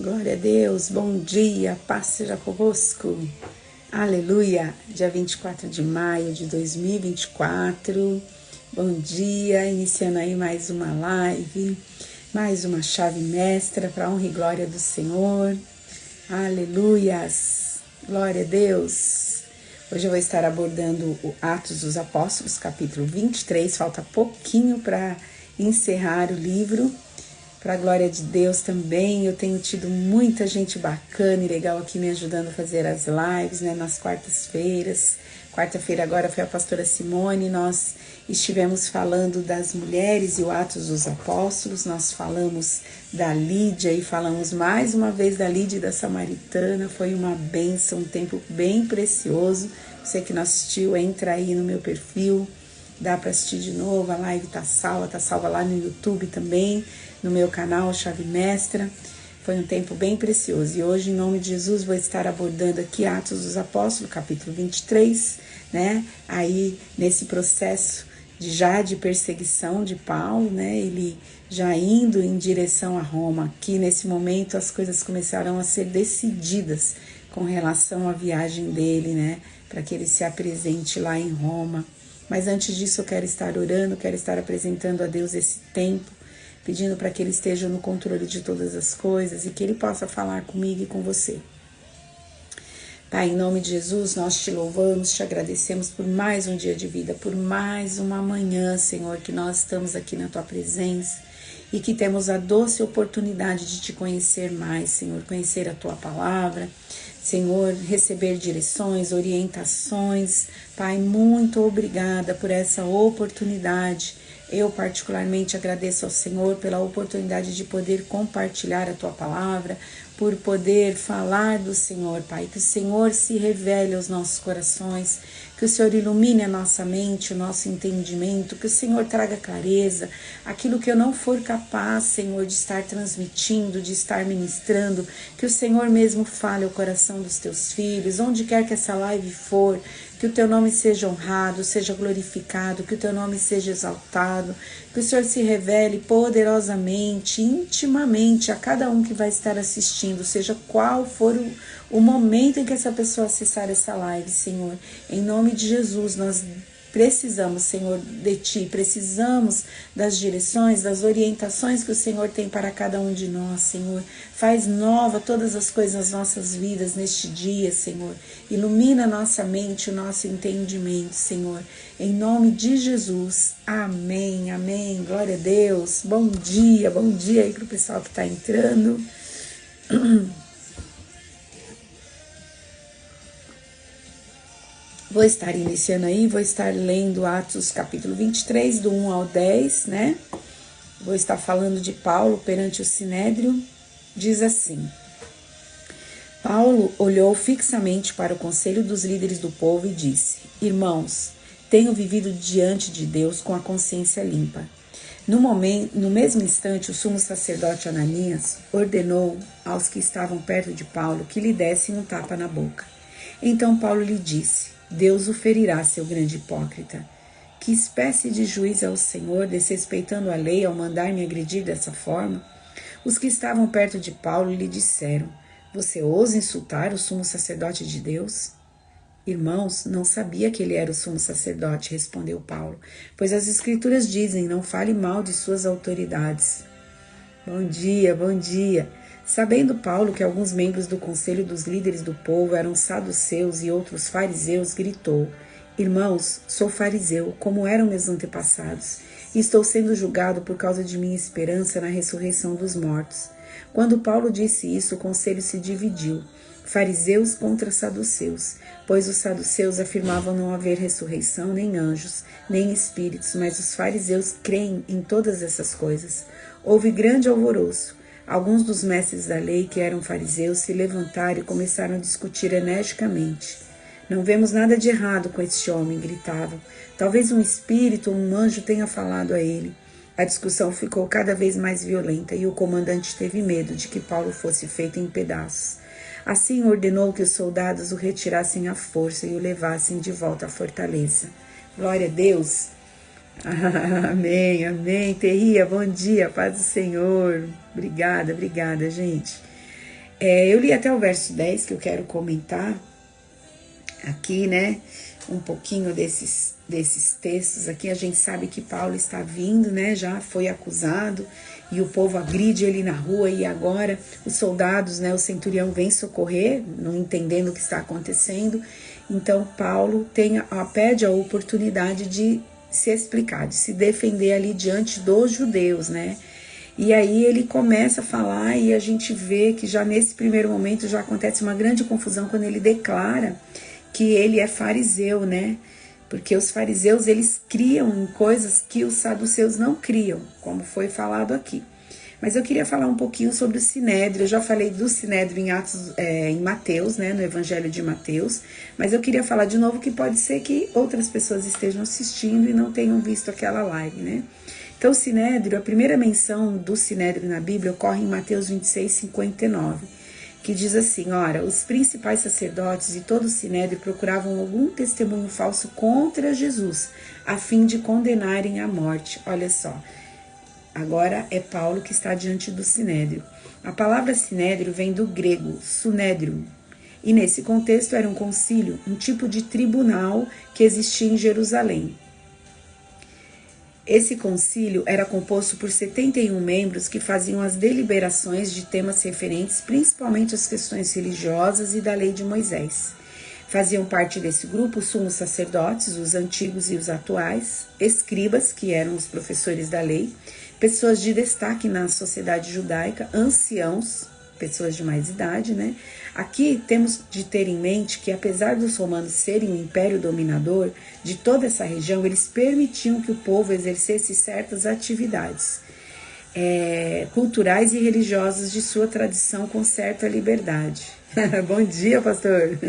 Glória a Deus, bom dia, paz seja convosco. Aleluia, dia 24 de maio de 2024. Bom dia, iniciando aí mais uma live, mais uma chave mestra para a honra e glória do Senhor. Aleluias, glória a Deus. Hoje eu vou estar abordando o Atos dos Apóstolos, capítulo 23. Falta pouquinho para encerrar o livro. Para a glória de Deus também, eu tenho tido muita gente bacana e legal aqui me ajudando a fazer as lives, né, nas quartas-feiras. Quarta-feira agora foi a pastora Simone, nós estivemos falando das mulheres e o Atos dos Apóstolos, nós falamos da Lídia e falamos mais uma vez da Lídia e da Samaritana, foi uma bênção, um tempo bem precioso. Você que não assistiu, entra aí no meu perfil, dá para assistir de novo, a live tá salva lá no YouTube também, no meu canal Chave Mestra. Foi um tempo bem precioso. E hoje, em nome de Jesus, vou estar abordando aqui Atos dos Apóstolos, capítulo 23, né? Aí, nesse processo de perseguição de Paulo, né? Ele já indo em direção a Roma. Aqui, nesse momento, as coisas começaram a ser decididas com relação à viagem dele, né? Para que ele se apresente lá em Roma. Mas antes disso, eu quero estar orando, quero estar apresentando a Deus esse tempo, pedindo para que Ele esteja no controle de todas as coisas e que Ele possa falar comigo e com você. Pai, em nome de Jesus, nós te louvamos, te agradecemos por mais um dia de vida, por mais uma manhã, Senhor, que nós estamos aqui na Tua presença e que temos a doce oportunidade de Te conhecer mais, Senhor, conhecer a Tua palavra, Senhor, receber direções, orientações. Pai, muito obrigada por essa oportunidade. Eu particularmente agradeço ao Senhor pela oportunidade de poder compartilhar a Tua palavra, por poder falar do Senhor, Pai. Que o Senhor se revele aos nossos corações, que o Senhor ilumine a nossa mente, o nosso entendimento, que o Senhor traga clareza, aquilo que eu não for capaz, Senhor, de estar transmitindo, de estar ministrando, que o Senhor mesmo fale ao coração dos Teus filhos, onde quer que essa live for, que o Teu nome seja honrado, seja glorificado, que o Teu nome seja exaltado, que o Senhor se revele poderosamente, intimamente a cada um que vai estar assistindo, seja qual for o momento em que essa pessoa acessar essa live, Senhor. Em nome de Jesus, nós precisamos, Senhor, de Ti, precisamos das direções, das orientações que o Senhor tem para cada um de nós, Senhor. Faz nova todas as coisas nas nossas vidas neste dia, Senhor. Ilumina a nossa mente, o nosso entendimento, Senhor. Em nome de Jesus. Amém, amém. Glória a Deus. Bom dia aí para o pessoal que está entrando. Vou estar iniciando aí, vou estar lendo Atos capítulo 23, do 1 ao 10, né? Vou estar falando de Paulo perante o Sinédrio. Diz assim: Paulo olhou fixamente para o conselho dos líderes do povo e disse: Irmãos, tenho vivido diante de Deus com a consciência limpa. No mesmo instante, o sumo sacerdote Ananias ordenou aos que estavam perto de Paulo que lhe dessem um tapa na boca. Então Paulo lhe disse: Deus o ferirá, seu grande hipócrita. Que espécie de juiz é o Senhor, desrespeitando a lei ao mandar-me agredir dessa forma? Os que estavam perto de Paulo lhe disseram: Você ousa insultar o sumo sacerdote de Deus? Irmãos, não sabia que ele era o sumo sacerdote, respondeu Paulo, pois as escrituras dizem: Não fale mal de suas autoridades. Bom dia, bom dia. Sabendo Paulo que alguns membros do conselho dos líderes do povo eram saduceus e outros fariseus, gritou: Irmãos, sou fariseu, como eram meus antepassados, e estou sendo julgado por causa de minha esperança na ressurreição dos mortos. Quando Paulo disse isso, o conselho se dividiu, fariseus contra saduceus, pois os saduceus afirmavam não haver ressurreição, nem anjos, nem espíritos, mas os fariseus creem em todas essas coisas. Houve grande alvoroço. Alguns dos mestres da lei, que eram fariseus, se levantaram e começaram a discutir energicamente. Não vemos nada de errado com este homem, gritavam. Talvez um espírito ou um anjo tenha falado a ele. A discussão ficou cada vez mais violenta e o comandante teve medo de que Paulo fosse feito em pedaços. Assim ordenou que os soldados o retirassem à força e o levassem de volta à fortaleza. Glória a Deus! Amém, amém. Terria, bom dia, paz do Senhor. Obrigada, gente. Eu li até o verso 10, que eu quero comentar aqui, né? Um pouquinho desses textos aqui. A gente sabe que Paulo está vindo, né? Já foi acusado e o povo agride ele na rua, e agora os soldados, né? O centurião vem socorrer, não entendendo o que está acontecendo. Então Paulo pede a oportunidade de se explicar, de se defender ali diante dos judeus, né? E aí ele começa a falar, e a gente vê que já nesse primeiro momento já acontece uma grande confusão quando ele declara que ele é fariseu, né? Porque os fariseus, eles criam em coisas que os saduceus não criam, como foi falado aqui. Mas eu queria falar um pouquinho sobre o Sinédrio. Eu já falei do Sinédrio em Mateus, né? No Evangelho de Mateus. Mas eu queria falar de novo, que pode ser que outras pessoas estejam assistindo e não tenham visto aquela live, né? Então, o Sinédrio, a primeira menção do Sinédrio na Bíblia ocorre em Mateus 26, 59, que diz assim: ora, os principais sacerdotes e todo o Sinédrio procuravam algum testemunho falso contra Jesus, a fim de condenarem à morte. Olha só, agora é Paulo que está diante do Sinédrio. A palavra Sinédrio vem do grego sunédrio, e nesse contexto era um concílio, um tipo de tribunal que existia em Jerusalém. Esse concílio era composto por 71 membros que faziam as deliberações de temas referentes principalmente às questões religiosas e da lei de Moisés. Faziam parte desse grupo os sumos sacerdotes, os antigos e os atuais, escribas, que eram os professores da lei, pessoas de destaque na sociedade judaica, anciãos, pessoas de mais idade, né? Aqui temos de ter em mente que, apesar dos romanos serem o império dominador de toda essa região, eles permitiam que o povo exercesse certas atividades culturais e religiosas de sua tradição com certa liberdade. Bom dia, pastor.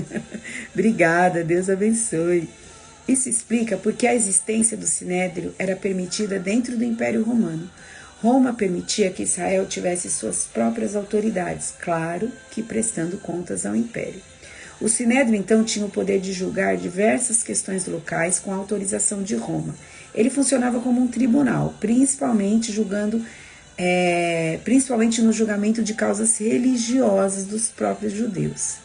Obrigada, Deus abençoe. Isso explica porque a existência do Sinédrio era permitida dentro do Império Romano. Roma permitia que Israel tivesse suas próprias autoridades, claro que prestando contas ao Império. O Sinédrio, então, tinha o poder de julgar diversas questões locais com autorização de Roma. Ele funcionava como um tribunal, principalmente no julgamento de causas religiosas dos próprios judeus.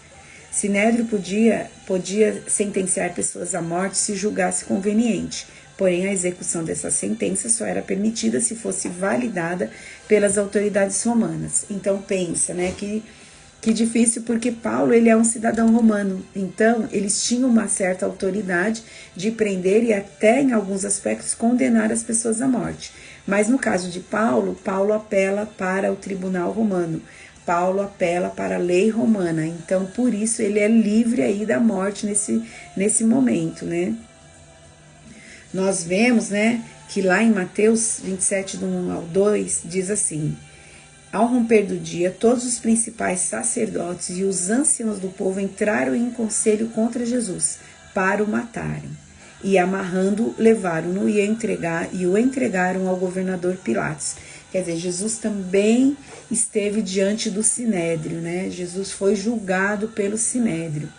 Sinédrio podia sentenciar pessoas à morte se julgasse conveniente, porém a execução dessa sentença só era permitida se fosse validada pelas autoridades romanas. Então pensa, né, que difícil, porque Paulo, ele é um cidadão romano, então eles tinham uma certa autoridade de prender e até em alguns aspectos condenar as pessoas à morte. Mas no caso de Paulo, Paulo apela para o tribunal romano. Paulo apela para a lei romana, então por isso ele é livre aí da morte nesse momento, né? Nós vemos, né, que lá em Mateus 27, do 1 ao 2, diz assim: ao romper do dia, todos os principais sacerdotes e os anciãos do povo entraram em conselho contra Jesus para o matarem. E amarrando, levaram-no e o entregaram ao governador Pilatos. Quer dizer, Jesus também esteve diante do Sinédrio, né? Jesus foi julgado pelo Sinédrio.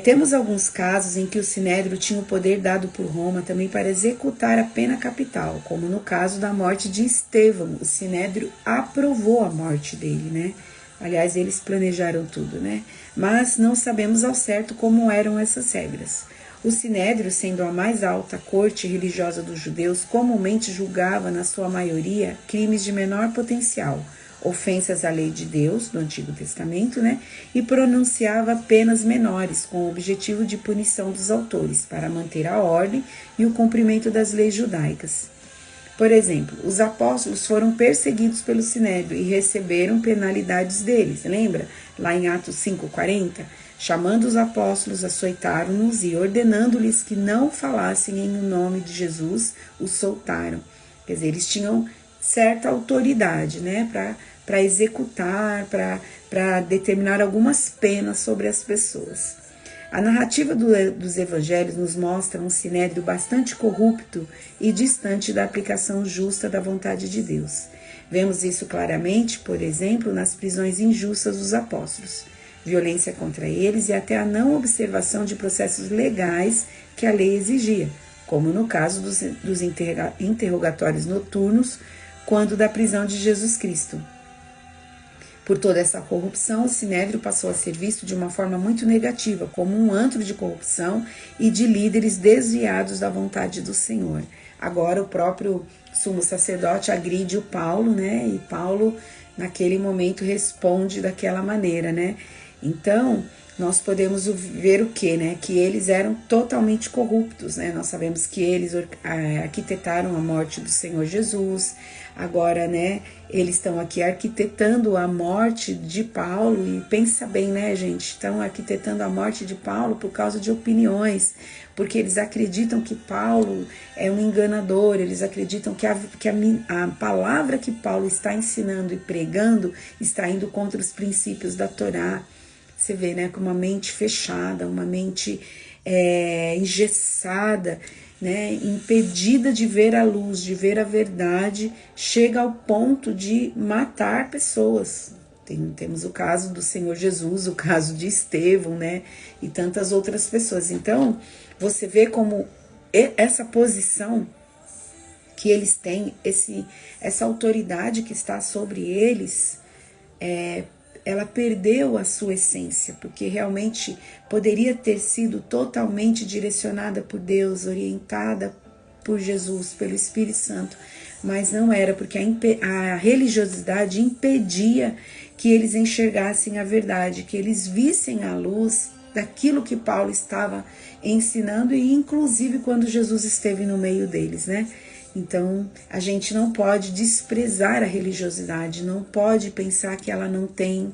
Temos alguns casos em que o Sinédrio tinha o poder dado por Roma também para executar a pena capital, como no caso da morte de Estevão. O Sinédrio aprovou a morte dele, né? Aliás, eles planejaram tudo, né? Mas não sabemos ao certo como eram essas regras. O Sinédrio, sendo a mais alta corte religiosa dos judeus, comumente julgava, na sua maioria, crimes de menor potencial, ofensas à lei de Deus, do Antigo Testamento, né? E pronunciava penas menores, com o objetivo de punição dos autores, para manter a ordem e o cumprimento das leis judaicas. Por exemplo, os apóstolos foram perseguidos pelo Sinédrio e receberam penalidades deles. Lembra? Lá em Atos 5:40, chamando os apóstolos, açoitaram-nos e, ordenando-lhes que não falassem em nome de Jesus, os soltaram. Quer dizer, eles tinham certa autoridade, né, para executar, para determinar algumas penas sobre as pessoas. A narrativa dos evangelhos nos mostra um Sinédrio bastante corrupto e distante da aplicação justa da vontade de Deus. Vemos isso claramente, por exemplo, nas prisões injustas dos apóstolos, violência contra eles e até a não observação de processos legais que a lei exigia, como no caso dos interrogatórios noturnos, quando da prisão de Jesus Cristo. Por toda essa corrupção, o Sinédrio passou a ser visto de uma forma muito negativa, como um antro de corrupção e de líderes desviados da vontade do Senhor. Agora o próprio sumo sacerdote agride o Paulo, né? E Paulo, naquele momento, responde daquela maneira, né? Então, nós podemos ver o quê, né? Que eles eram totalmente corruptos, né? Nós sabemos que eles arquitetaram a morte do Senhor Jesus. Agora, né? Eles estão aqui arquitetando a morte de Paulo. E pensa bem, né, gente? Estão arquitetando a morte de Paulo por causa de opiniões. Porque eles acreditam que Paulo é um enganador. Eles acreditam que a palavra que Paulo está ensinando e pregando está indo contra os princípios da Torá. Você vê, né, com uma mente fechada, uma mente engessada, né, impedida de ver a luz, de ver a verdade, chega ao ponto de matar pessoas. Temos o caso do Senhor Jesus, o caso de Estevão, né, e tantas outras pessoas. Então, você vê como essa posição que eles têm, essa autoridade que está sobre eles, ela perdeu a sua essência, porque realmente poderia ter sido totalmente direcionada por Deus, orientada por Jesus, pelo Espírito Santo, mas não era, porque a religiosidade impedia que eles enxergassem a verdade, que eles vissem a luz daquilo que Paulo estava ensinando, e inclusive quando Jesus esteve no meio deles, né? Então, a gente não pode desprezar a religiosidade, não pode pensar que ela não tem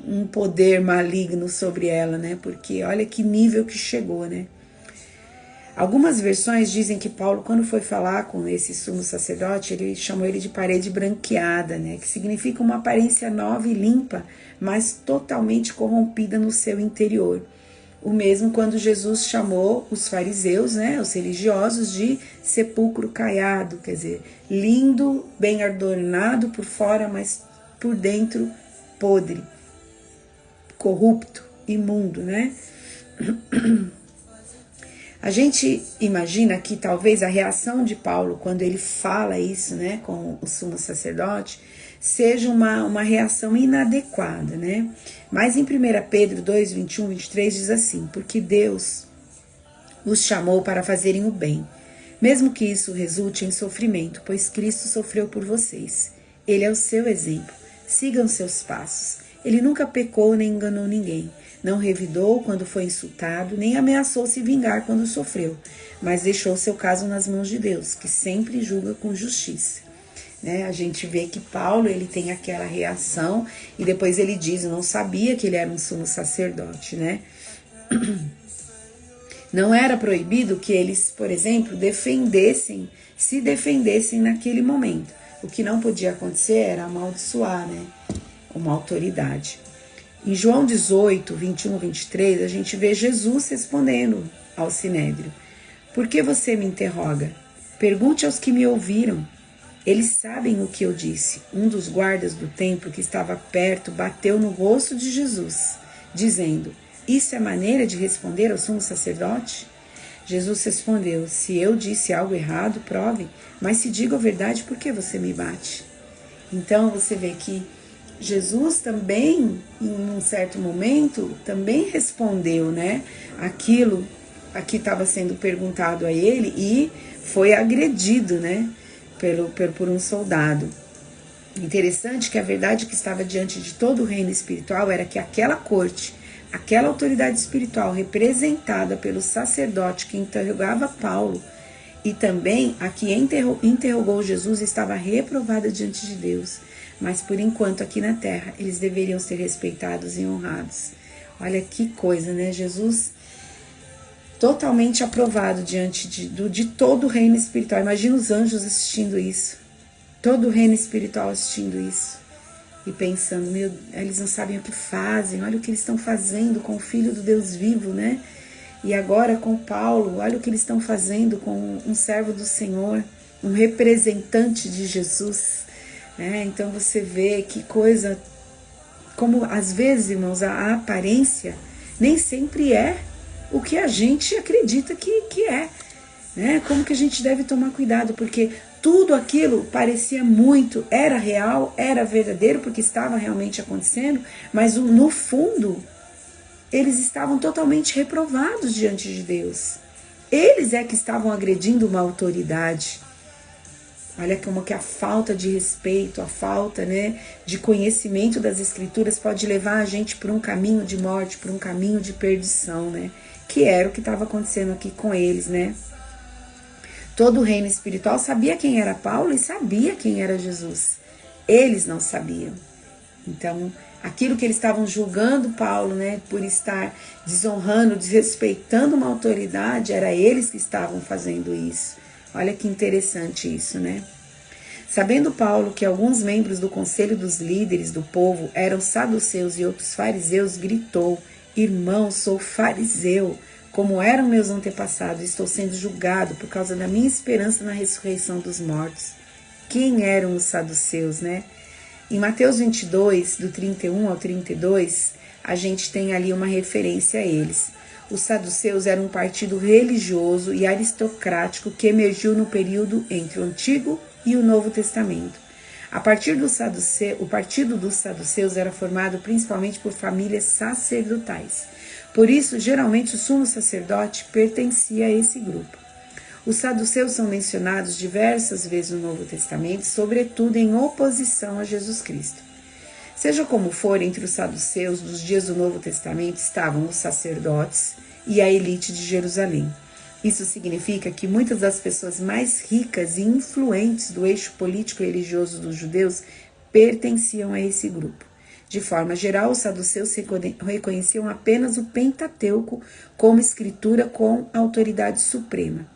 um poder maligno sobre ela, né? Porque olha que nível que chegou, né? Algumas versões dizem que Paulo, quando foi falar com esse sumo sacerdote, ele chamou ele de parede branqueada, né? Que significa uma aparência nova e limpa, mas totalmente corrompida no seu interior. O mesmo quando Jesus chamou os fariseus, né, os religiosos, de sepulcro caiado, quer dizer, lindo, bem adornado por fora, mas por dentro podre, corrupto, imundo, né? A gente imagina que talvez a reação de Paulo quando ele fala isso, né, com o sumo sacerdote, seja uma reação inadequada, né? Mas em 1 Pedro 2, 21, 23 diz assim: porque Deus os chamou para fazerem o bem, mesmo que isso resulte em sofrimento, pois Cristo sofreu por vocês. Ele é o seu exemplo. Sigam seus passos. Ele nunca pecou nem enganou ninguém. Não revidou quando foi insultado, nem ameaçou se vingar quando sofreu, mas deixou seu caso nas mãos de Deus, que sempre julga com justiça. Né? A gente vê que Paulo, ele tem aquela reação e depois ele diz: eu não sabia que ele era um sumo sacerdote, né? Não era proibido que eles, por exemplo, se defendessem naquele momento. O que não podia acontecer era amaldiçoar, né, uma autoridade. Em João 18, 21, 23, a gente vê Jesus respondendo ao Sinédrio: por que você me interroga? Pergunte aos que me ouviram. Eles sabem o que eu disse. Um dos guardas do templo que estava perto bateu no rosto de Jesus, dizendo: isso é maneira de responder ao sumo sacerdote? Jesus respondeu: se eu disse algo errado, prove, mas se digo a verdade, por que você me bate? Então você vê que Jesus também, em um certo momento, também respondeu, né, aquilo que estava sendo perguntado a ele, e foi agredido, né, por um soldado. Interessante que a verdade que estava diante de todo o reino espiritual era que aquela corte, aquela autoridade espiritual representada pelo sacerdote que interrogava Paulo e também a que interrogou Jesus, estava reprovada diante de Deus. Mas por enquanto aqui na terra eles deveriam ser respeitados e honrados. Olha que coisa, né? Jesus totalmente aprovado diante de todo o reino espiritual. Imagina os anjos assistindo isso, todo o reino espiritual assistindo isso e pensando: meu, eles não sabem o que fazem, olha o que eles estão fazendo com o Filho do Deus vivo, né? E agora com Paulo, olha o que eles estão fazendo com um servo do Senhor, um representante de Jesus, né? Então você vê que coisa, como às vezes, irmãos, a aparência nem sempre é o que a gente acredita que é, né? Como que a gente deve tomar cuidado, porque tudo aquilo parecia muito, era real, era verdadeiro, porque estava realmente acontecendo, mas no fundo, eles estavam totalmente reprovados diante de Deus. Eles é que estavam agredindo uma autoridade. Olha como que a falta de respeito, a falta, né, de conhecimento das Escrituras pode levar a gente por um caminho de morte, por um caminho de perdição, né? Que era o que estava acontecendo aqui com eles, né? Todo o reino espiritual sabia quem era Paulo e sabia quem era Jesus. Eles não sabiam. Então, aquilo que eles estavam julgando Paulo, né, por estar desonrando, desrespeitando uma autoridade, era eles que estavam fazendo isso. Olha que interessante isso, né? Sabendo Paulo que alguns membros do conselho dos líderes do povo eram saduceus e outros fariseus, gritou: irmãos, sou fariseu, como eram meus antepassados, estou sendo julgado por causa da minha esperança na ressurreição dos mortos. Quem eram os saduceus, né? Em Mateus 22, do 31 ao 32, a gente tem ali uma referência a eles. Os saduceus eram um partido religioso e aristocrático que emergiu no período entre o Antigo e o Novo Testamento. O partido dos saduceus era formado principalmente por famílias sacerdotais. Por isso, geralmente, o sumo sacerdote pertencia a esse grupo. Os saduceus são mencionados diversas vezes no Novo Testamento, sobretudo em oposição a Jesus Cristo. Seja como for, entre os saduceus dos dias do Novo Testamento estavam os sacerdotes e a elite de Jerusalém. Isso significa que muitas das pessoas mais ricas e influentes do eixo político e religioso dos judeus pertenciam a esse grupo. De forma geral, os saduceus reconheciam apenas o Pentateuco como escritura com autoridade suprema.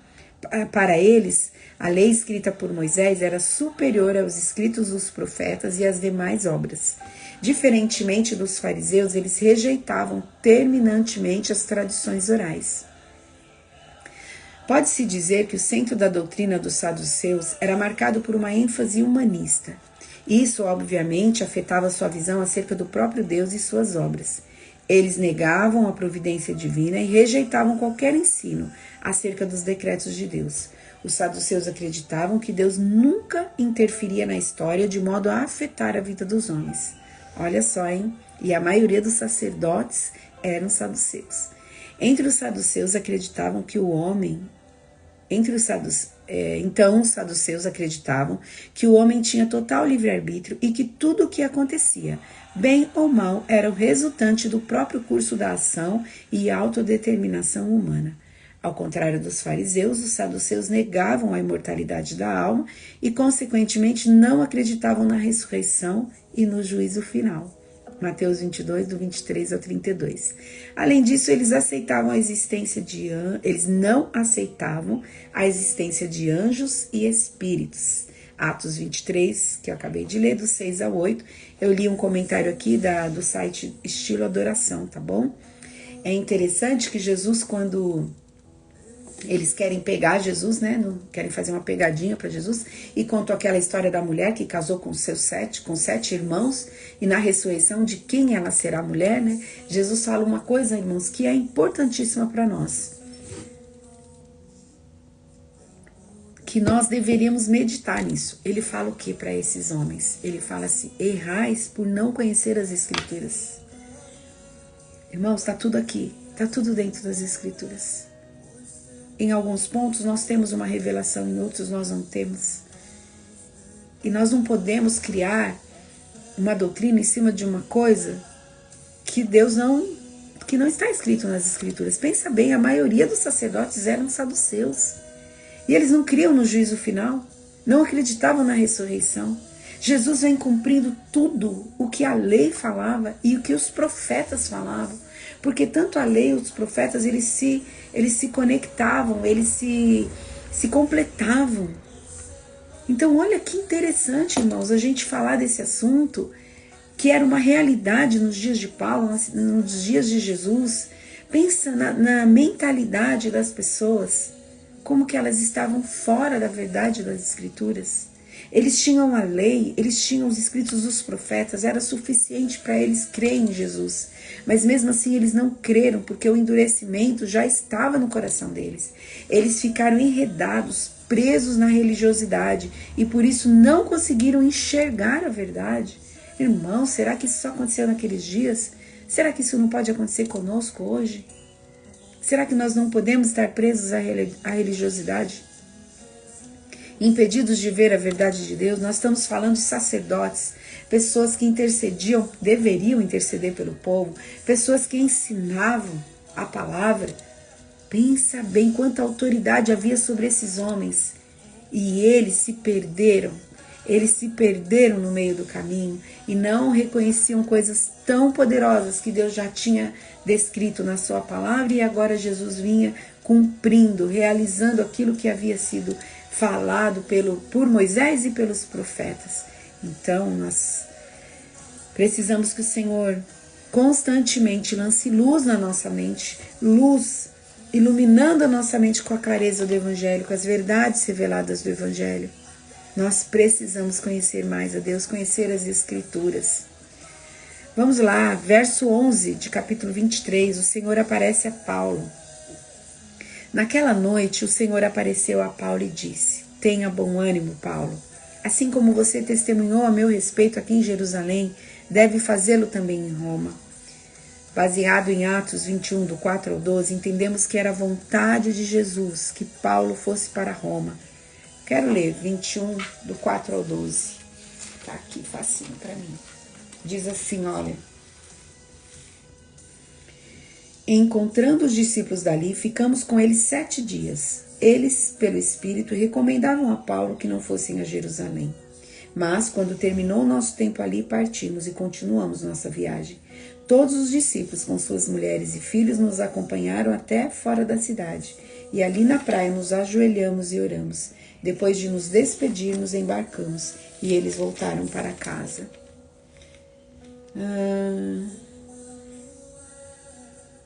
Para eles, a lei escrita por Moisés era superior aos escritos dos profetas e às demais obras. Diferentemente dos fariseus, eles rejeitavam terminantemente as tradições orais. Pode-se dizer que o centro da doutrina dos saduceus era marcado por uma ênfase humanista. Isso, obviamente, afetava sua visão acerca do próprio Deus e suas obras. Eles negavam a providência divina e rejeitavam qualquer ensino acerca dos decretos de Deus. Os saduceus acreditavam que Deus nunca interferia na história de modo a afetar a vida dos homens. Olha só, hein? E a maioria dos sacerdotes eram saduceus. Entre os saduceus acreditavam que o homem... Então, os saduceus acreditavam que o homem tinha total livre-arbítrio e que tudo o que acontecia, bem ou mal, era o resultante do próprio curso da ação e autodeterminação humana. Ao contrário dos fariseus, os saduceus negavam a imortalidade da alma e, consequentemente, não acreditavam na ressurreição e no juízo final. Mateus 22, do 23 ao 32. Além disso, eles não aceitavam a existência de anjos e espíritos. Atos 23, que eu acabei de ler, do 6 ao 8. Eu li um comentário aqui do site Estilo Adoração, tá bom? É interessante que Jesus, quando eles querem pegar Jesus, né? Querem fazer uma pegadinha para Jesus, e contou aquela história da mulher que casou com sete irmãos, e na ressurreição de quem ela será a mulher, né? Jesus fala uma coisa, irmãos, que é importantíssima para nós, que nós deveríamos meditar nisso. Ele fala o que para esses homens? Ele fala assim: errais por não conhecer as Escrituras. Irmãos, está tudo aqui, está tudo dentro das Escrituras. Em alguns pontos nós temos uma revelação, em outros nós não temos. E nós não podemos criar uma doutrina em cima de uma coisa que que não está escrito nas Escrituras. Pensa bem, a maioria dos sacerdotes eram saduceus. E eles não criam no juízo final, não acreditavam na ressurreição. Jesus vem cumprindo tudo o que a lei falava e o que os profetas falavam. Porque tanto a lei e os profetas, eles se conectavam, eles se completavam. Então, olha que interessante, irmãos, a gente falar desse assunto, que era uma realidade nos dias de Paulo, nos dias de Jesus. Pensa na mentalidade das pessoas, como que elas estavam fora da verdade das Escrituras. Eles tinham a lei, eles tinham os escritos dos profetas, era suficiente para eles crerem em Jesus. Mas mesmo assim eles não creram, porque o endurecimento já estava no coração deles. Eles ficaram enredados, presos na religiosidade e por isso não conseguiram enxergar a verdade. Irmão, será que isso só aconteceu naqueles dias? Será que isso não pode acontecer conosco hoje? Será que nós não podemos estar presos à religiosidade? Impedidos de ver a verdade de Deus? Nós estamos falando de sacerdotes, pessoas que intercediam, deveriam interceder pelo povo, pessoas que ensinavam a palavra. Pensa bem quanta autoridade havia sobre esses homens. E eles se perderam no meio do caminho e não reconheciam coisas tão poderosas que Deus já tinha descrito na sua palavra, e agora Jesus vinha cumprindo, realizando aquilo que havia sido falado por Moisés e pelos profetas. Então nós precisamos que o Senhor constantemente lance luz na nossa mente, luz iluminando a nossa mente com a clareza do Evangelho, com as verdades reveladas do Evangelho. Nós precisamos conhecer mais a Deus, conhecer as Escrituras. Vamos lá, verso 11 de capítulo 23, o Senhor aparece a Paulo. Naquela noite o Senhor apareceu a Paulo e disse: tenha bom ânimo, Paulo. Assim como você testemunhou a meu respeito aqui em Jerusalém, deve fazê-lo também em Roma. Baseado em Atos 21, do 4 ao 12, entendemos que era a vontade de Jesus que Paulo fosse para Roma. Quero ler 21, do 4 ao 12. Tá aqui, facinho para mim. Diz assim, olha. Encontrando os discípulos dali, ficamos com eles 7 dias. Eles, pelo Espírito, recomendavam a Paulo que não fossem a Jerusalém. Mas, quando terminou o nosso tempo ali, partimos e continuamos nossa viagem. Todos os discípulos, com suas mulheres e filhos, nos acompanharam até fora da cidade. E ali na praia nos ajoelhamos e oramos. Depois de nos despedirmos, embarcamos. E eles voltaram para casa.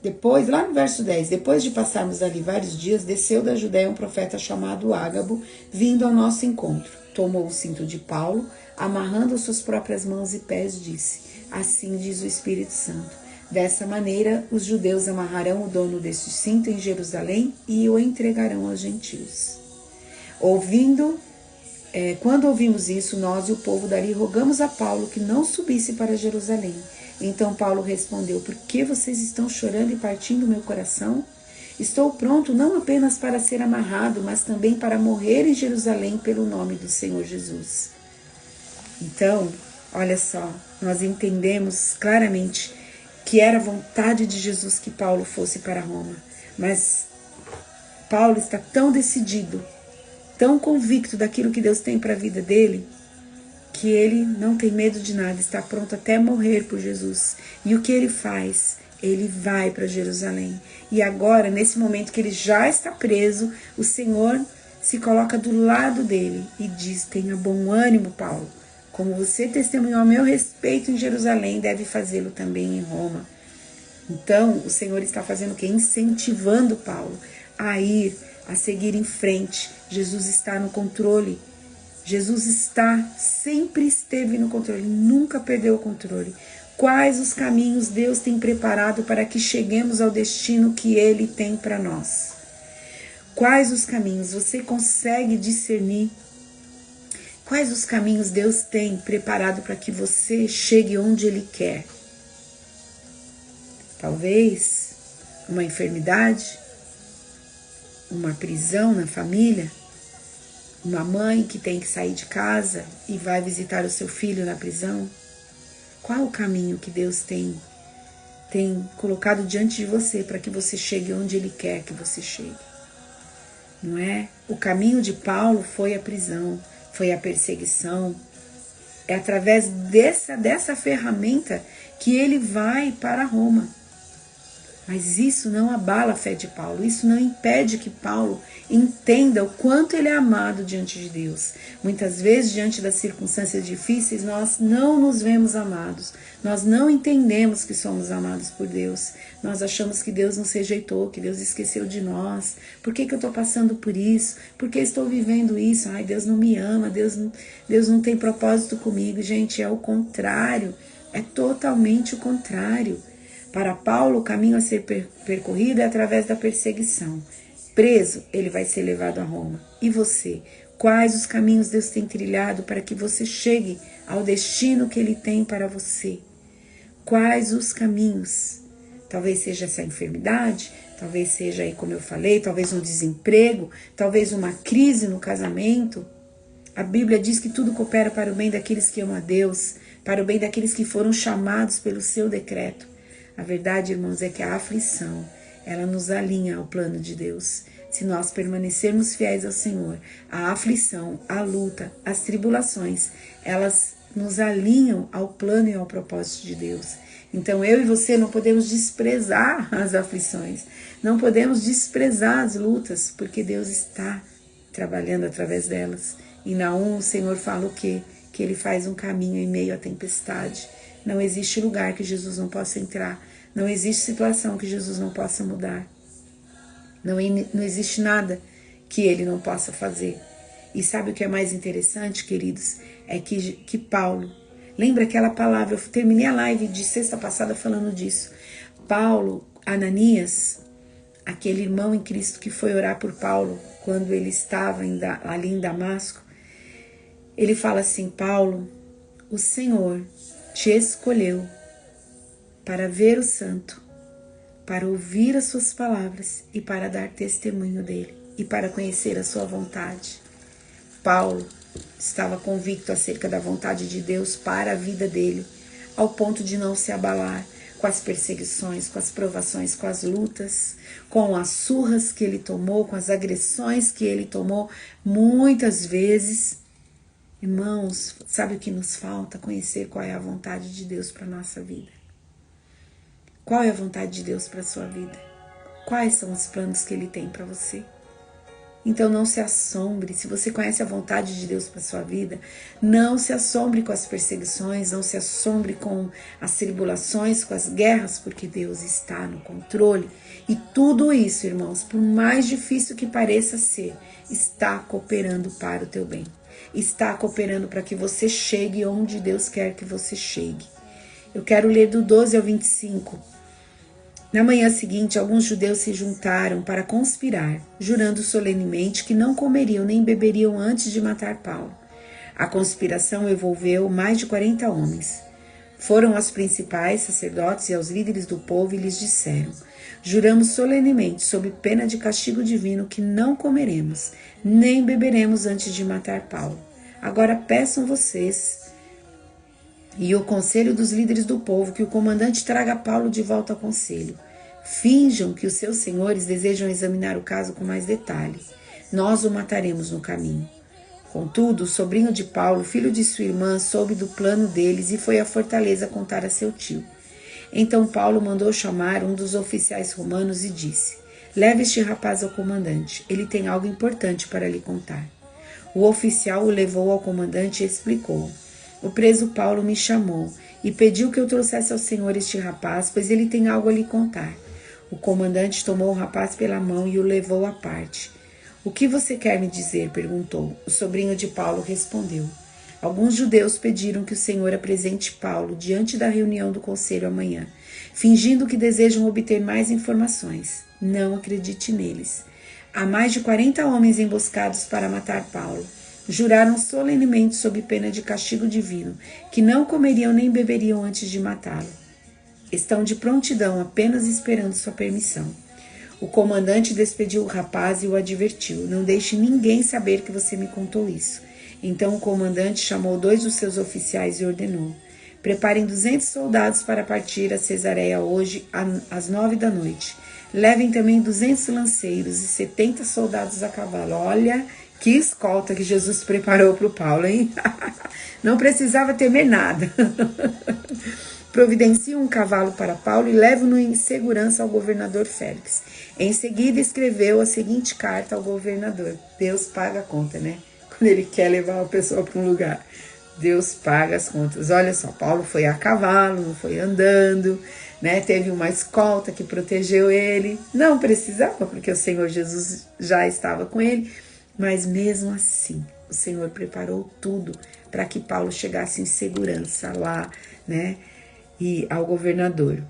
Depois, lá no verso 10, depois de passarmos ali vários dias, desceu da Judéia um profeta chamado Ágabo, vindo ao nosso encontro. Tomou o cinto de Paulo, amarrando suas próprias mãos e pés, disse: assim diz o Espírito Santo. Dessa maneira, os judeus amarrarão o dono deste cinto em Jerusalém e o entregarão aos gentios. Quando ouvimos isso, nós e o povo dali rogamos a Paulo que não subisse para Jerusalém. Então Paulo respondeu: por que vocês estão chorando e partindo meu coração? Estou pronto não apenas para ser amarrado, mas também para morrer em Jerusalém pelo nome do Senhor Jesus. Então, olha só, nós entendemos claramente que era a vontade de Jesus que Paulo fosse para Roma. Mas Paulo está tão decidido, tão convicto daquilo que Deus tem para a vida dele, que ele não tem medo de nada, está pronto até morrer por Jesus. E o que ele faz? Ele vai para Jerusalém. E agora, nesse momento que ele já está preso, o Senhor se coloca do lado dele e diz: tenha bom ânimo, Paulo. Como você testemunhou a meu respeito em Jerusalém, deve fazê-lo também em Roma. Então, o Senhor está fazendo o quê? Incentivando Paulo a ir, a seguir em frente. Jesus está no controle. Jesus sempre esteve no controle, nunca perdeu o controle. Quais os caminhos Deus tem preparado para que cheguemos ao destino que Ele tem para nós? Quais os caminhos? Você consegue discernir? Quais os caminhos Deus tem preparado para que você chegue onde Ele quer? Talvez uma enfermidade, uma prisão na família, uma mãe que tem que sair de casa e vai visitar o seu filho na prisão. Qual o caminho que Deus tem colocado diante de você para que você chegue onde Ele quer que você chegue? Não é? O caminho de Paulo foi a prisão, foi a perseguição. É através dessa ferramenta que ele vai para Roma. Mas isso não abala a fé de Paulo, isso não impede que Paulo entenda o quanto ele é amado diante de Deus. Muitas vezes, diante das circunstâncias difíceis, nós não nos vemos amados, nós não entendemos que somos amados por Deus, nós achamos que Deus nos rejeitou, que Deus esqueceu de nós. Por que eu estou passando por isso? Por que estou vivendo isso? Ai, Deus não me ama, Deus não tem propósito comigo. Gente, é o contrário, é totalmente o contrário. Para Paulo, o caminho a ser percorrido é através da perseguição. Preso, ele vai ser levado a Roma. E você? Quais os caminhos Deus tem trilhado para que você chegue ao destino que Ele tem para você? Quais os caminhos? Talvez seja essa enfermidade, talvez seja, aí, como eu falei, talvez um desemprego, talvez uma crise no casamento. A Bíblia diz que tudo coopera para o bem daqueles que amam a Deus, para o bem daqueles que foram chamados pelo seu decreto. A verdade, irmãos, é que a aflição, ela nos alinha ao plano de Deus. Se nós permanecermos fiéis ao Senhor, a aflição, a luta, as tribulações, elas nos alinham ao plano e ao propósito de Deus. Então eu e você não podemos desprezar as aflições, não podemos desprezar as lutas, porque Deus está trabalhando através delas. E Naum, o Senhor fala o quê? Que Ele faz um caminho em meio à tempestade. Não existe lugar que Jesus não possa entrar. Não existe situação que Jesus não possa mudar. Não existe nada que Ele não possa fazer. E sabe o que é mais interessante, queridos? É que Paulo, lembra aquela palavra, eu terminei a live de sexta passada falando disso. Paulo, Ananias, aquele irmão em Cristo que foi orar por Paulo quando ele estava ali em Damasco, ele fala assim: Paulo, o Senhor te escolheu para ver o santo, para ouvir as suas palavras e para dar testemunho dele e para conhecer a sua vontade. Paulo estava convicto acerca da vontade de Deus para a vida dele, ao ponto de não se abalar com as perseguições, com as provações, com as lutas, com as surras que ele tomou, com as agressões que ele tomou muitas vezes. Irmãos, sabe o que nos falta? Conhecer qual é a vontade de Deus para a nossa vida. Qual é a vontade de Deus para a sua vida? Quais são os planos que Ele tem para você? Então não se assombre, se você conhece a vontade de Deus para a sua vida, não se assombre com as perseguições, não se assombre com as tribulações, com as guerras, porque Deus está no controle. E tudo isso, irmãos, por mais difícil que pareça ser, está cooperando para o teu bem. Está cooperando para que você chegue onde Deus quer que você chegue. Eu quero ler do 12 ao 25. Na manhã seguinte, alguns judeus se juntaram para conspirar, jurando solenemente que não comeriam nem beberiam antes de matar Paulo. A conspiração envolveu mais de 40 homens. Foram aos principais sacerdotes e aos líderes do povo e lhes disseram: juramos solenemente, sob pena de castigo divino, que não comeremos, nem beberemos antes de matar Paulo. Agora peçam vocês e o conselho dos líderes do povo que o comandante traga Paulo de volta ao conselho. Finjam que os seus senhores desejam examinar o caso com mais detalhe. Nós o mataremos no caminho. Contudo, o sobrinho de Paulo, filho de sua irmã, soube do plano deles e foi à fortaleza contar a seu tio. Então Paulo mandou chamar um dos oficiais romanos e disse: leve este rapaz ao comandante, ele tem algo importante para lhe contar. O oficial o levou ao comandante e explicou: o preso Paulo me chamou e pediu que eu trouxesse ao senhor este rapaz, pois ele tem algo a lhe contar. O comandante tomou o rapaz pela mão e o levou à parte. O que você quer me dizer? Perguntou. O sobrinho de Paulo respondeu: alguns judeus pediram que o senhor apresente Paulo diante da reunião do conselho amanhã, fingindo que desejam obter mais informações. Não acredite neles. Há mais de 40 homens emboscados para matar Paulo. Juraram solenemente, sob pena de castigo divino, que não comeriam nem beberiam antes de matá-lo. Estão de prontidão, apenas esperando sua permissão. O comandante despediu o rapaz e o advertiu: não deixe ninguém saber que você me contou isso. Então o comandante chamou 2 dos seus oficiais e ordenou: preparem 200 soldados para partir a Cesareia hoje às 9 da noite. Levem também 200 lanceiros e 70 soldados a cavalo. Olha que escolta que Jesus preparou para o Paulo, hein? Não precisava temer nada. providencia um cavalo para Paulo e leva-no em segurança ao governador Félix. Em seguida, escreveu a seguinte carta ao governador. Deus paga a conta, né? Quando ele quer levar a pessoa para um lugar, Deus paga as contas. Olha só, Paulo foi a cavalo, não foi andando, né? Teve uma escolta que protegeu ele. Não precisava, porque o Senhor Jesus já estava com ele. Mas mesmo assim, o Senhor preparou tudo para que Paulo chegasse em segurança lá, né? E ao governador.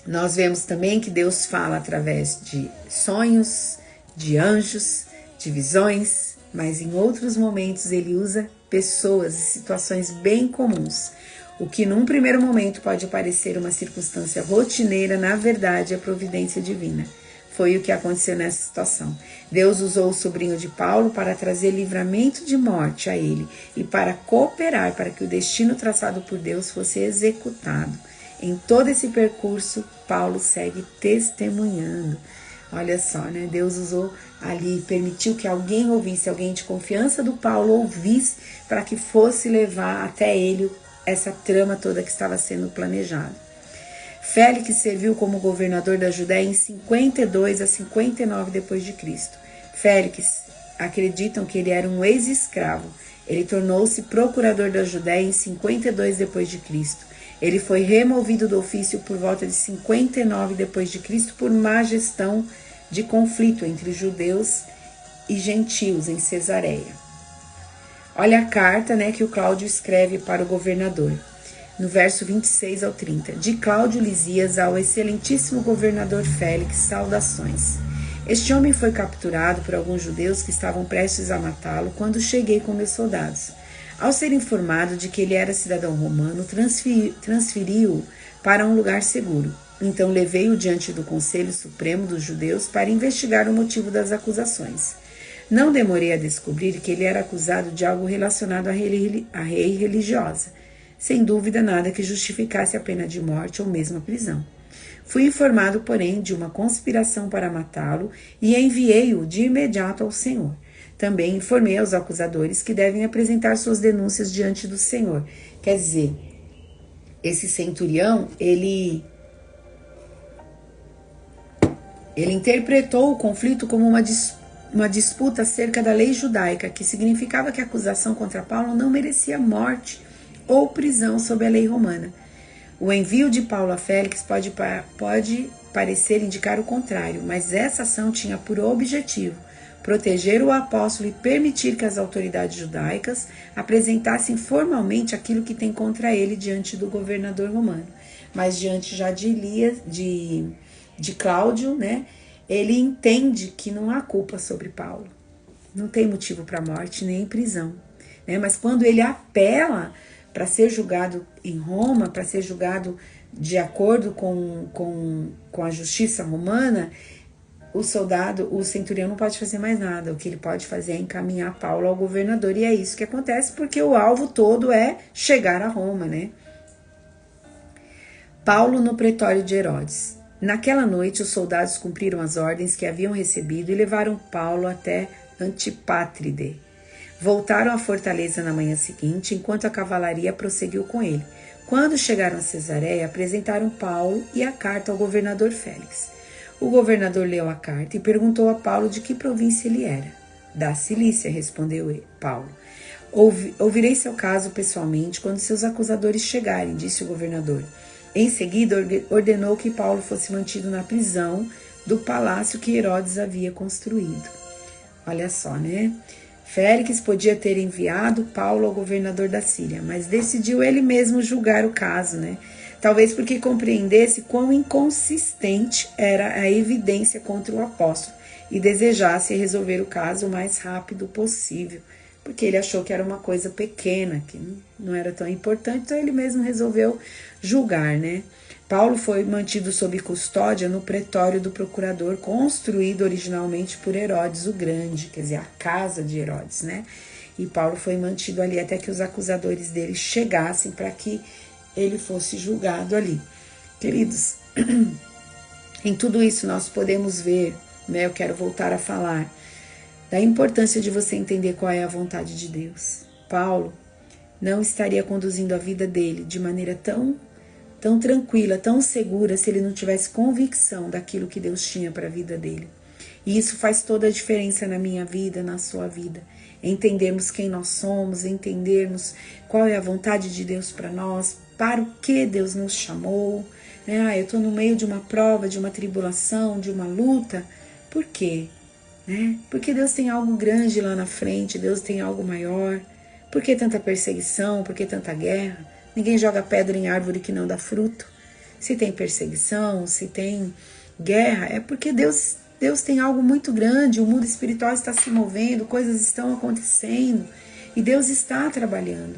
Nós vemos também que Deus fala através de sonhos, de anjos, de visões, mas em outros momentos ele usa pessoas e situações bem comuns. O que num primeiro momento pode parecer uma circunstância rotineira, na verdade é providência divina. Foi o que aconteceu nessa situação. Deus usou o sobrinho de Paulo para trazer livramento de morte a ele e para cooperar para que o destino traçado por Deus fosse executado. Em todo esse percurso, Paulo segue testemunhando. Olha só, né? Deus usou ali, permitiu que alguém ouvisse, alguém de confiança do Paulo ouvisse para que fosse levar até ele essa trama toda que estava sendo planejada. Félix serviu como governador da Judéia em 52 a 59 depois de Cristo. Félix, acreditam que ele era um ex-escravo. Ele tornou-se procurador da Judéia em 52 depois de Cristo. Ele foi removido do ofício por volta de 59 depois de Cristo por má gestão de conflito entre judeus e gentios em Cesareia. Olha a carta, né, que o Cláudio escreve para o governador. No verso 26 ao 30. De Cláudio Lisias ao excelentíssimo governador Félix, saudações. Este homem foi capturado por alguns judeus que estavam prestes a matá-lo quando cheguei com meus soldados. Ao ser informado de que ele era cidadão romano, transferi-o para um lugar seguro. Então levei-o diante do Conselho Supremo dos Judeus para investigar o motivo das acusações. Não demorei a descobrir que ele era acusado de algo relacionado à rei religiosa. Sem dúvida nada que justificasse a pena de morte ou mesmo a prisão. Fui informado, porém, de uma conspiração para matá-lo e enviei-o de imediato ao Senhor. Também informei aos acusadores que devem apresentar suas denúncias diante do Senhor. Quer dizer, esse centurião, ele interpretou o conflito como uma disputa acerca da lei judaica, que significava que a acusação contra Paulo não merecia morte ou prisão sob a lei romana. O envio de Paulo a Félix pode parecer indicar o contrário, mas essa ação tinha por objetivo proteger o apóstolo e permitir que as autoridades judaicas apresentassem formalmente aquilo que tem contra ele diante do governador romano. Mas diante já de Cláudio, né, ele entende que não há culpa sobre Paulo. Não tem motivo para morte nem prisão. Né? Mas quando ele apela para ser julgado em Roma, para ser julgado de acordo com a justiça romana, o centurião não pode fazer mais nada. O que ele pode fazer é encaminhar Paulo ao governador, e é isso que acontece, porque o alvo todo é chegar a Roma, né? Paulo no pretório de Herodes. Naquela noite, os soldados cumpriram as ordens que haviam recebido e levaram Paulo até Antipátride. Voltaram à fortaleza na manhã seguinte, enquanto a cavalaria prosseguiu com ele. Quando chegaram a Cesareia, apresentaram Paulo e a carta ao governador Félix. O governador leu a carta e perguntou a Paulo de que província ele era. Da Cilícia, respondeu Paulo. Ouvirei seu caso pessoalmente quando seus acusadores chegarem, disse o governador. Em seguida, ordenou que Paulo fosse mantido na prisão do palácio que Herodes havia construído. Olha só, né? Félix podia ter enviado Paulo ao governador da Síria, mas decidiu ele mesmo julgar o caso, né? Talvez porque compreendesse quão inconsistente era a evidência contra o apóstolo e desejasse resolver o caso o mais rápido possível, porque ele achou que era uma coisa pequena, que não era tão importante, então ele mesmo resolveu julgar, né? Paulo foi mantido sob custódia no pretório do procurador, construído originalmente por Herodes o Grande, quer dizer, a casa de Herodes, né? E Paulo foi mantido ali até que os acusadores dele chegassem para que ele fosse julgado ali. Queridos, em tudo isso nós podemos ver, né? Eu quero voltar a falar da importância de você entender qual é a vontade de Deus. Paulo não estaria conduzindo a vida dele de maneira tão tão tranquila, tão segura, se ele não tivesse convicção daquilo que Deus tinha para a vida dele. E isso faz toda a diferença na minha vida, na sua vida. Entendermos quem nós somos, entendermos qual é a vontade de Deus para nós, para o que Deus nos chamou. Eu estou no meio de uma prova, de uma tribulação, de uma luta. Por quê? Porque Deus tem algo grande lá na frente, Deus tem algo maior. Por que tanta perseguição? Por que tanta guerra? Ninguém joga pedra em árvore que não dá fruto. Se tem perseguição, se tem guerra, é porque Deus tem algo muito grande, o mundo espiritual está se movendo, coisas estão acontecendo e Deus está trabalhando.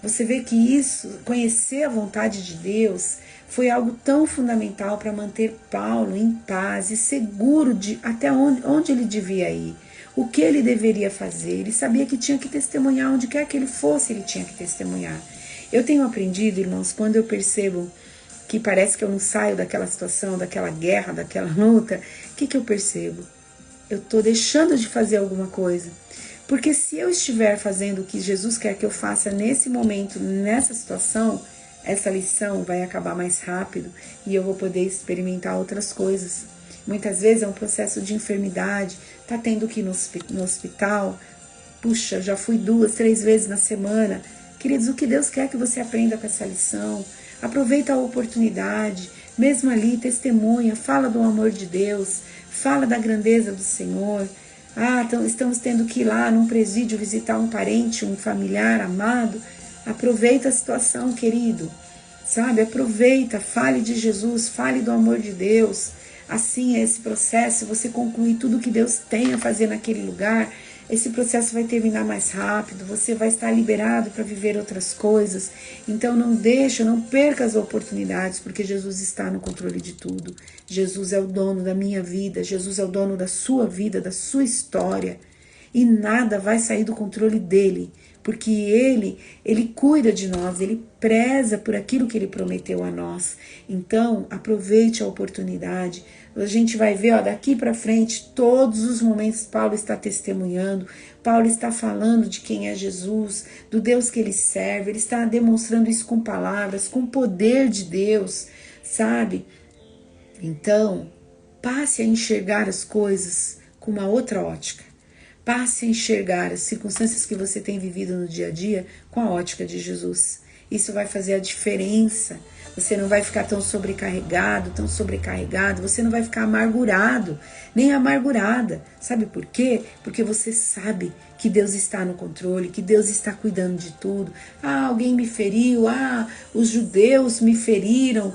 Você vê que isso, conhecer a vontade de Deus, foi algo tão fundamental para manter Paulo em paz e seguro de até onde ele devia ir, o que ele deveria fazer. Ele sabia que tinha que testemunhar, onde quer que ele fosse, ele tinha que testemunhar. Eu tenho aprendido, irmãos, quando eu percebo que parece que eu não saio daquela situação, daquela guerra, daquela luta, o que eu percebo? Eu estou deixando de fazer alguma coisa. Porque se eu estiver fazendo o que Jesus quer que eu faça nesse momento, nessa situação, essa lição vai acabar mais rápido e eu vou poder experimentar outras coisas. Muitas vezes é um processo de enfermidade, tá tendo que ir no hospital. Puxa, já fui 2, 3 vezes na semana. Queridos, o que Deus quer que você aprenda com essa lição? Aproveita a oportunidade, mesmo ali, testemunha, fala do amor de Deus, fala da grandeza do Senhor. Então estamos tendo que ir lá num presídio visitar um parente, um familiar amado. Aproveita a situação, querido, sabe? Aproveita, fale de Jesus, fale do amor de Deus. Assim é esse processo, você concluir tudo que Deus tem a fazer naquele lugar. Esse processo vai terminar mais rápido, você vai estar liberado para viver outras coisas. Então não perca as oportunidades, porque Jesus está no controle de tudo. Jesus é o dono da minha vida, Jesus é o dono da sua vida, da sua história. E nada vai sair do controle dele, porque ele cuida de nós, ele preza por aquilo que ele prometeu a nós. Então aproveite a oportunidade. A gente vai ver, daqui para frente, todos os momentos Paulo está testemunhando, Paulo está falando de quem é Jesus, do Deus que ele serve, ele está demonstrando isso com palavras, com o poder de Deus, sabe? Então, passe a enxergar as coisas com uma outra ótica. Passe a enxergar as circunstâncias que você tem vivido no dia a dia com a ótica de Jesus. Isso vai fazer a diferença. Você não vai ficar tão sobrecarregado, você não vai ficar amargurado, nem amargurada. Sabe por quê? Porque você sabe que Deus está no controle, que Deus está cuidando de tudo. Alguém me feriu, os judeus me feriram,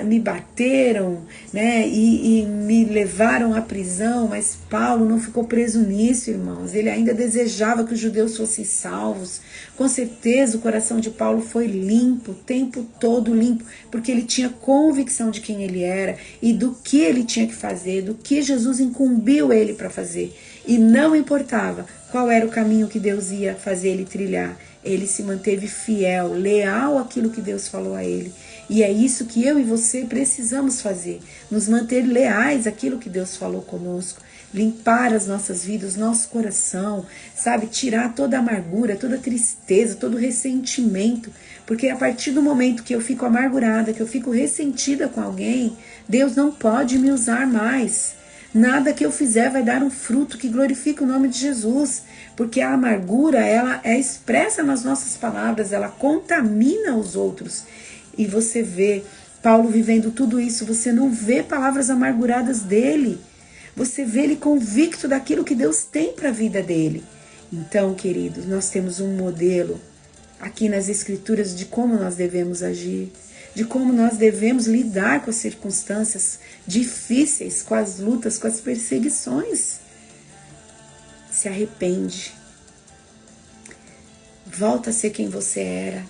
me bateram, e me levaram à prisão, mas Paulo não ficou preso nisso, irmãos. Ele ainda desejava que os judeus fossem salvos. Com certeza o coração de Paulo foi limpo, o tempo todo limpo, porque ele tinha convicção de quem ele era e do que ele tinha que fazer, do que Jesus incumbiu ele para fazer. E não importava qual era o caminho que Deus ia fazer ele trilhar, ele se manteve fiel, leal àquilo que Deus falou a ele. E é isso que eu e você precisamos fazer, nos manter leais àquilo que Deus falou conosco. Limpar as nossas vidas, nosso coração, sabe? Tirar toda a amargura, toda a tristeza, todo o ressentimento. Porque a partir do momento que eu fico amargurada, que eu fico ressentida com alguém, Deus não pode me usar mais. Nada que eu fizer vai dar um fruto que glorifique o nome de Jesus. Porque a amargura, ela é expressa nas nossas palavras, ela contamina os outros. E você vê Paulo vivendo tudo isso, você não vê palavras amarguradas dele. Você vê ele convicto daquilo que Deus tem para a vida dele. Então, queridos, nós temos um modelo aqui nas Escrituras de como nós devemos agir, de como nós devemos lidar com as circunstâncias difíceis, com as lutas, com as perseguições. Se arrepende. Volta a ser quem você era.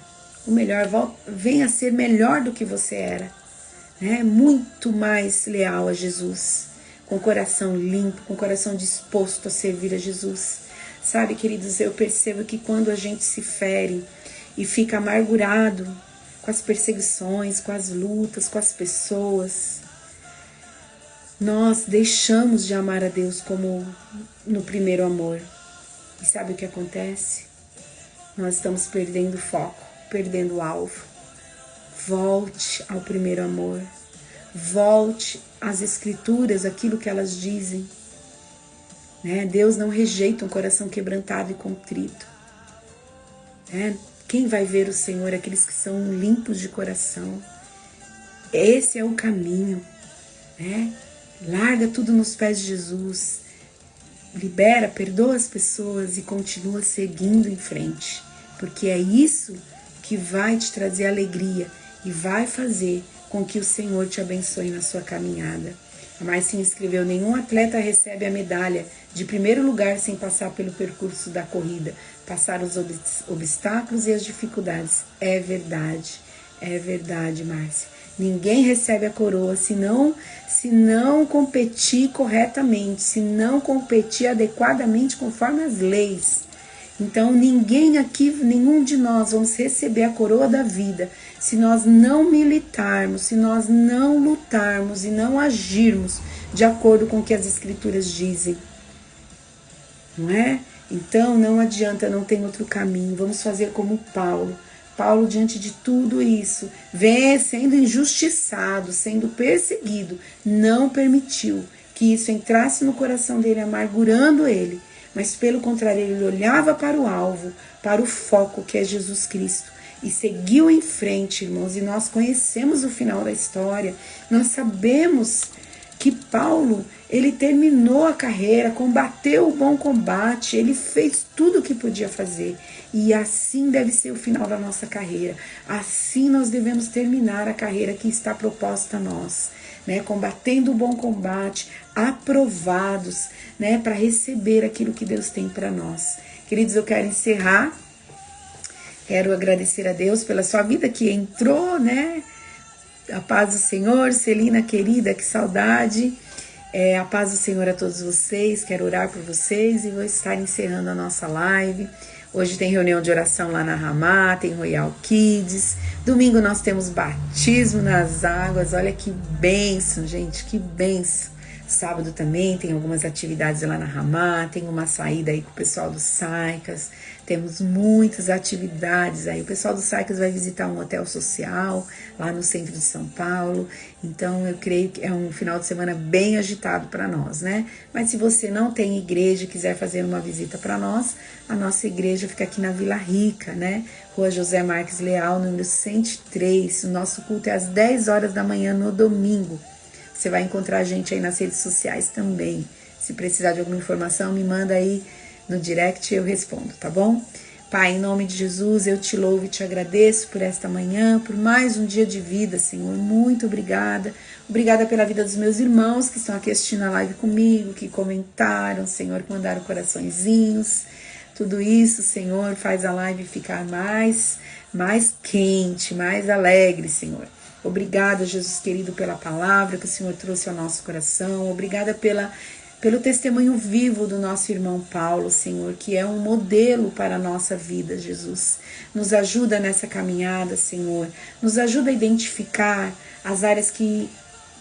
Ou melhor, venha a ser melhor do que você era. Muito mais leal a Jesus. Com o coração limpo, com o coração disposto a servir a Jesus. Sabe, queridos, eu percebo que quando a gente se fere e fica amargurado com as perseguições, com as lutas, com as pessoas, nós deixamos de amar a Deus como no primeiro amor. E sabe o que acontece? Nós estamos perdendo o foco, perdendo o alvo. Volte ao primeiro amor. Volte às Escrituras, aquilo que elas dizem. Né? Deus não rejeita um coração quebrantado e contrito. Quem vai ver o Senhor? Aqueles que são limpos de coração. Esse é o caminho. Larga tudo nos pés de Jesus. Libera, perdoa as pessoas e continua seguindo em frente. Porque é isso que vai te trazer alegria e vai fazer com que o Senhor te abençoe na sua caminhada. A Marcinha escreveu: nenhum atleta recebe a medalha de primeiro lugar sem passar pelo percurso da corrida, passar os obstáculos e as dificuldades. É verdade, Márcia. Ninguém recebe a coroa se não competir corretamente, se não competir adequadamente conforme as leis. Então ninguém aqui, nenhum de nós vamos receber a coroa da vida se nós não militarmos, se nós não lutarmos e não agirmos de acordo com o que as Escrituras dizem. Não é? Então não adianta, não tem outro caminho. Vamos fazer como Paulo. Paulo, diante de tudo isso, vem sendo injustiçado, sendo perseguido, não permitiu que isso entrasse no coração dele, amargurando ele. Mas pelo contrário, ele olhava para o alvo, para o foco que é Jesus Cristo e seguiu em frente, irmãos. E nós conhecemos o final da história, nós sabemos que Paulo, ele terminou a carreira, combateu o bom combate, ele fez tudo o que podia fazer. E assim deve ser o final da nossa carreira. Assim nós devemos terminar a carreira que está proposta a nós, combatendo o bom combate, aprovados, para receber aquilo que Deus tem para nós. Queridos, eu quero encerrar. Quero agradecer a Deus pela sua vida que entrou, A paz do Senhor, Celina querida, que saudade. A paz do Senhor a todos vocês. Quero orar por vocês e vou estar encerrando a nossa live. Hoje tem reunião de oração lá na Ramá, tem Royal Kids. Domingo nós temos batismo nas águas. Olha que bênção, gente, que bênção. Sábado também tem algumas atividades lá na Ramá, tem uma saída aí com o pessoal do Saicas. Temos muitas atividades aí. O pessoal do Saicas vai visitar um hotel social lá no centro de São Paulo. Então eu creio que é um final de semana bem agitado para nós, Mas se você não tem igreja e quiser fazer uma visita para nós, a nossa igreja fica aqui na Vila Rica, Rua José Marques Leal, número 103. O nosso culto é às 10 horas da manhã no domingo. Você vai encontrar a gente aí nas redes sociais também. Se precisar de alguma informação, me manda aí no direct e eu respondo, tá bom? Pai, em nome de Jesus, eu te louvo e te agradeço por esta manhã, por mais um dia de vida, Senhor. Muito obrigada. Obrigada pela vida dos meus irmãos que estão aqui assistindo a live comigo, que comentaram, Senhor, que mandaram coraçõezinhos. Tudo isso, Senhor, faz a live ficar mais quente, mais alegre, Senhor. Obrigada, Jesus querido, pela palavra que o Senhor trouxe ao nosso coração. Obrigada pelo testemunho vivo do nosso irmão Paulo, Senhor, que é um modelo para a nossa vida, Jesus. Nos ajuda nessa caminhada, Senhor. Nos ajuda a identificar as áreas que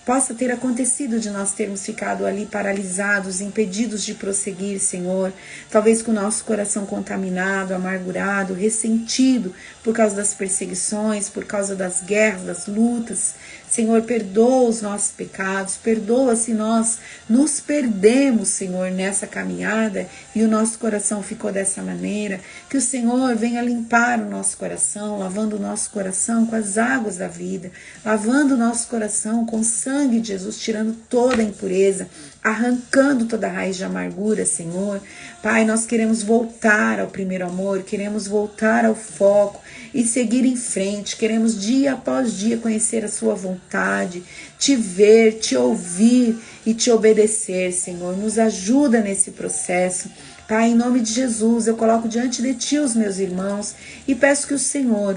possa ter acontecido de nós termos ficado ali paralisados, impedidos de prosseguir, Senhor. Talvez com o nosso coração contaminado, amargurado, ressentido por causa das perseguições, por causa das guerras, das lutas. Senhor, perdoa os nossos pecados, perdoa se nós nos perdemos, Senhor, nessa caminhada e o nosso coração ficou dessa maneira. Que o Senhor venha limpar o nosso coração, lavando o nosso coração com as águas da vida, lavando o nosso coração com o sangue de Jesus, tirando toda a impureza, arrancando toda a raiz de amargura, Senhor. Pai, nós queremos voltar ao primeiro amor, queremos voltar ao foco e seguir em frente. Queremos dia após dia conhecer a sua vontade, te ver, te ouvir e te obedecer, Senhor. Nos ajuda nesse processo. Pai, em nome de Jesus, eu coloco diante de Ti os meus irmãos e peço que o Senhor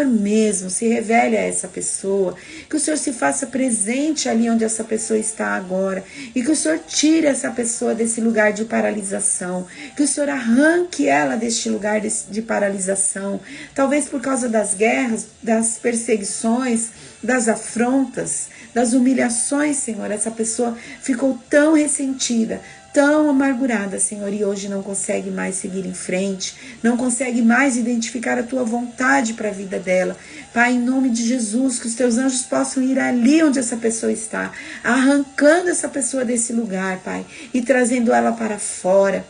mesmo, se revele a essa pessoa, que o Senhor se faça presente ali onde essa pessoa está agora e que o Senhor tire essa pessoa desse lugar de paralisação, que o Senhor arranque ela deste lugar de paralisação, talvez por causa das guerras, das perseguições, das afrontas, das humilhações, Senhor. Essa pessoa ficou tão ressentida, tão amargurada, Senhor, e hoje não consegue mais seguir em frente, não consegue mais identificar a tua vontade para a vida dela. Pai, em nome de Jesus, que os teus anjos possam ir ali onde essa pessoa está, arrancando essa pessoa desse lugar, Pai, e trazendo ela para fora.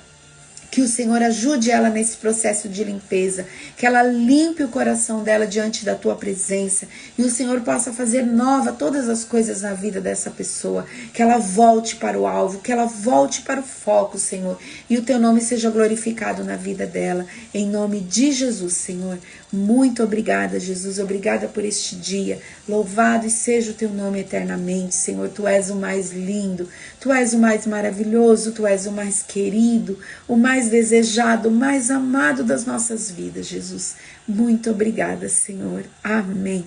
Que o Senhor ajude ela nesse processo de limpeza, que ela limpe o coração dela diante da tua presença e o Senhor possa fazer nova todas as coisas na vida dessa pessoa, que ela volte para o alvo, que ela volte para o foco, Senhor, e o teu nome seja glorificado na vida dela, em nome de Jesus, Senhor. Muito obrigada, Jesus, obrigada por este dia, louvado seja o teu nome eternamente, Senhor. Tu és o mais lindo, tu és o mais maravilhoso, tu és o mais querido, o mais desejado, o mais amado das nossas vidas, Jesus. Muito obrigada, Senhor. Amém.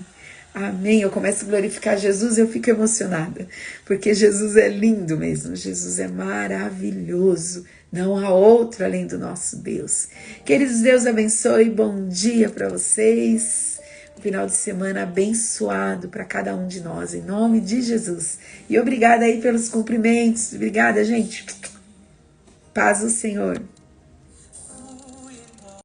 Amém. Eu começo a glorificar Jesus e eu fico emocionada, porque Jesus é lindo mesmo, Jesus é maravilhoso. Não há outro além do nosso Deus. Queridos, Deus abençoe, bom dia para vocês. Um final de semana abençoado para cada um de nós, em nome de Jesus. E obrigada aí pelos cumprimentos. Obrigada, gente. Paz do Senhor.